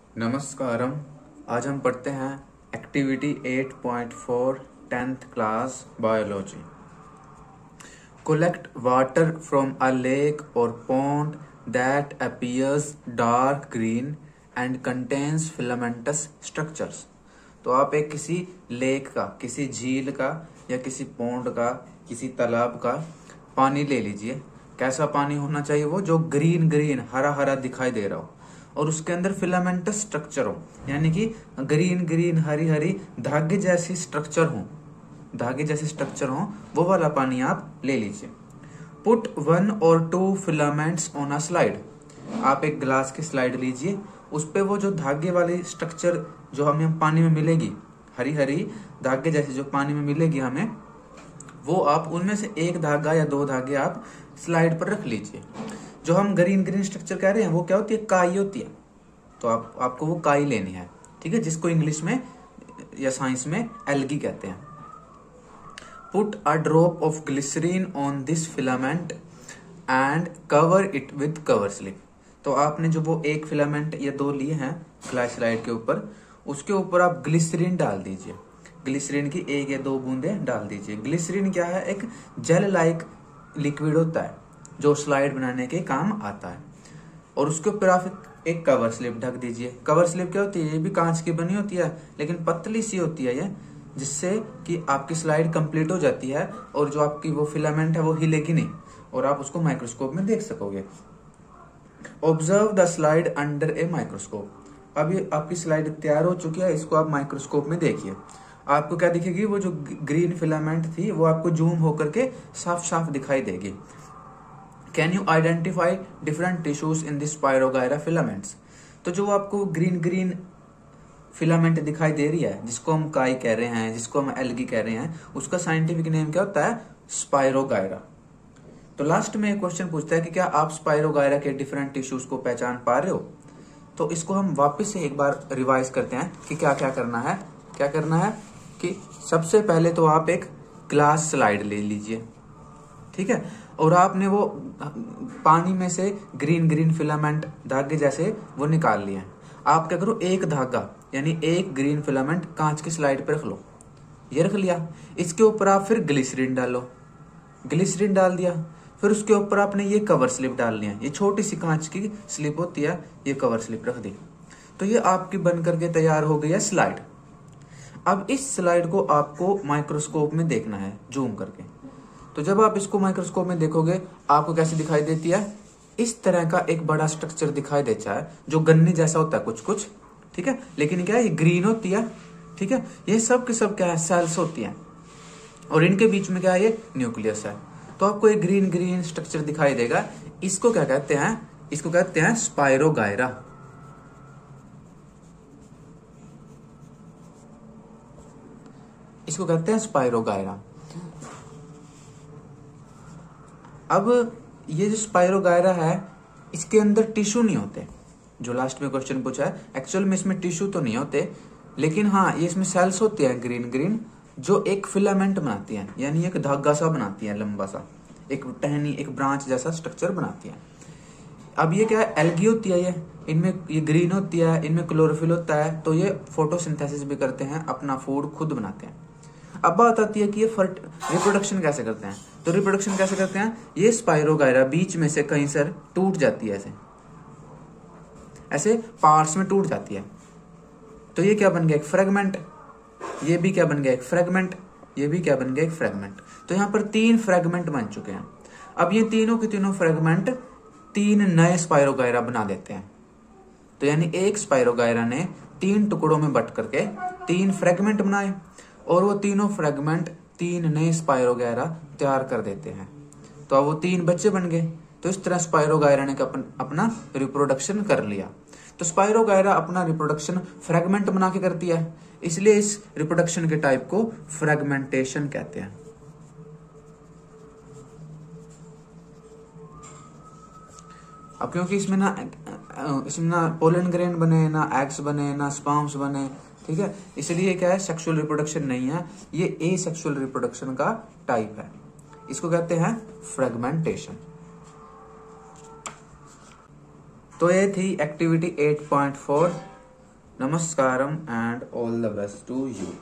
नमस्कारम। आज हम पढ़ते हैं activity 8.4 10th class biology. Collect water from a lake or pond that appears dark green and contains filamentous structures। तो आप एक किसी लेक का, किसी झील का या किसी पौंड का, किसी तालाब का पानी ले लीजिए। कैसा पानी होना चाहिए? वो जो ग्रीन ग्रीन हरा हरा दिखाई दे रहा हो और उसके अंदर फिलामेंटस स्ट्रक्चर हो, यानी कि ग्रीन ग्रीन हरी हरी धागे जैसी स्ट्रक्चर हो, वो वाला पानी आप ले लीजिए। Put 1 or 2 filaments on a slide. आप एक ग्लास की स्लाइड लीजिए, उस पे वो जो धागे वाली स्ट्रक्चर जो हमें पानी में मिलेगी, हरी हरी धागे जैसी जो पानी में मिलेगी हमें, वो आप उनमें से एक धागा या दो धागे आप स्लाइड पर रख लीजिए। जो हम ग्रीन ग्रीन स्ट्रक्चर कह रहे हैं वो क्या होती है? काई होती है। तो आपको वो काई लेनी है, ठीक है, जिसको इंग्लिश में या साइंस में एल्गी कहते हैं। Put a drop of glycerine on this filament and cover it with cover slip. तो आपने जो वो एक फिलामेंट या दो लिए हैं ग्लास स्लाइड के ऊपर, उसके ऊपर आप ग्लिसरीन डाल दीजिए। ग्लिसरीन की एक या दो बूंदे डाल दीजिए। ग्लिसरीन क्या है? एक जेल लाइक लिक्विड होता है जो स्लाइड बनाने के काम आता है। और उसके ऊपर आप एक कवर स्लिप ढक दीजिए। कवर स्लिप क्या होती है? ये भी कांच की बनी होती है, लेकिन पतली सी होती है ये, जिससे कि आपकी स्लाइड कंप्लीट हो जाती है और जो आपकी वो फिलामेंट है वो हिलेगी नहीं और आप उसको माइक्रोस्कोप में देख सकोगे। Observe the slide under a microscope. अब ये आपकी स्लाइड तैयार हो चुकी है, इसको आप माइक्रोस्कोप में देखिए। आपको क्या दिखेगी? वो जो ग्रीन फिलामेंट थी वो आपको जूम होकर के साफ साफ दिखाई देगी। Can you identify different tissues in this spirogyra filaments. तो जो आपको ग्रीन ग्रीन फिलामेंट दिखाई दे रही है, जिसको हम काई कह रहे हैं, जिसको हम एल्गी कह रहे हैं, उसका साइंटिफिक नेम क्या होता है? स्पायरोगायरा। तो लास्ट में एक क्वेश्चन पूछता है कि क्या आप स्पायरोगायरा के डिफरेंट टिश्यूज को पहचान पा रहे हो? तो इसको हम वापस से एक बार रिवाइज करते हैं कि क्या क्या करना है। क्या करना है कि सबसे पहले तो आप एक ग्लास स्लाइड ले लीजिए, ठीक है, और आपने वो पानी में से ग्रीन ग्रीन फिलामेंट धागे जैसे वो निकाल लिए। आप क्या करो? एक धागा यानी एक ग्रीन फिलामेंट कांच की स्लाइड पे रख लो। ये रख लिया। इसके ऊपर आप फिर ग्लिसरीन डालो। ग्लिसरीन डाल दिया। फिर उसके ऊपर आपने ये कवर स्लिप डालनी है। ये छोटी सी कांच की स्लिप होती है, ये कवर स्लिप रख दी। तो ये आपकी बन करके तैयार हो गई है स्लाइड। अब इस स्लाइड को आपको माइक्रोस्कोप में देखना है जूम करके। तो जब आप इसको माइक्रोस्कोप में देखोगे आपको कैसी दिखाई देती है? इस तरह का एक बड़ा स्ट्रक्चर दिखाई देता है जो गन्ने जैसा होता है कुछ कुछ, ठीक है, लेकिन क्या है? ये ग्रीन होती है, ठीक है। ये सब के सब क्या है? सेल्स होती हैं और इनके बीच में क्या है? ये न्यूक्लियस है। तो आपको एक ग्रीन ग्रीन स्ट्रक्चर दिखाई देगा। इसको क्या कहते हैं? इसको कहते हैं स्पायरोगायरा। इसको कहते हैं स्पायरोगायरा। अब ये जो स्पायरोगायरा है, इसके अंदर टिश्यू नहीं होते। जो लास्ट में क्वेश्चन पूछा है, एक्चुअल में इसमें टिश्यू तो नहीं होते, लेकिन हाँ ये इसमें सेल्स होती है ग्रीन ग्रीन, जो एक फिलामेंट बनाती हैं, यानी एक धागा सा बनाती है, लंबा सा, एक टहनी, एक ब्रांच जैसा स्ट्रक्चर बनाती है। अब ये क्या है? एल्गी होती है। ये इनमें ये ग्रीन होती है, इनमें क्लोरोफिल होता है, तो ये फोटोसिंथेसिस भी करते हैं, अपना फूड खुद बनाते हैं। अब बात आती है कि ये रिप्रोडक्शन कैसे करते हैं। तो रिप्रोडक्शन कैसे करते हैं? ये स्पायरोगायरा बीच में से कहीं से टूट जाती है, ऐसे ऐसे पार्ट्स में टूट जाती है। तो ये क्या बन गया? एक फ्रेगमेंट। ये भी क्या बन गया? एक फ्रेगमेंट। ये भी क्या बन गया? एक फ्रेगमेंट। तो यहाँ पर 3 फ्रेगमेंट बन चुके हैं। अब ये तीनों के तीनों फ्रेगमेंट 3 नए स्पायरोगायरा बना देते हैं। तो यानी एक स्पायरोगायरा ने 3 टुकड़ों में बट करके 3 फ्रेगमेंट बनाए और वो तीनों फ्रेगमेंट 3 नए स्पायरोगायरा तैयार कर देते हैं। तो अब वो 3 बच्चे बन गए। तो इस तरह स्पायरोगायरा ने अपना रिप्रोडक्शन कर लिया। तो स्पायरोगायरा अपना रिप्रोडक्शन फ्रेगमेंट बना के करती है, इसलिए इस रिप्रोडक्शन के टाइप को फ्रेगमेंटेशन कहते हैं। अब क्योंकि इसमें ना पोलन ग्रेन बने, ना एग्स बने, ना स्पर्म्स बने, ठीक है, इसलिए क्या है? सेक्सुअल रिप्रोडक्शन नहीं है, ये एसेक्सुअल रिप्रोडक्शन का टाइप है। इसको कहते हैं फ्रेगमेंटेशन। तो ये थी activity 8.4 Namaskaram and all the best to you.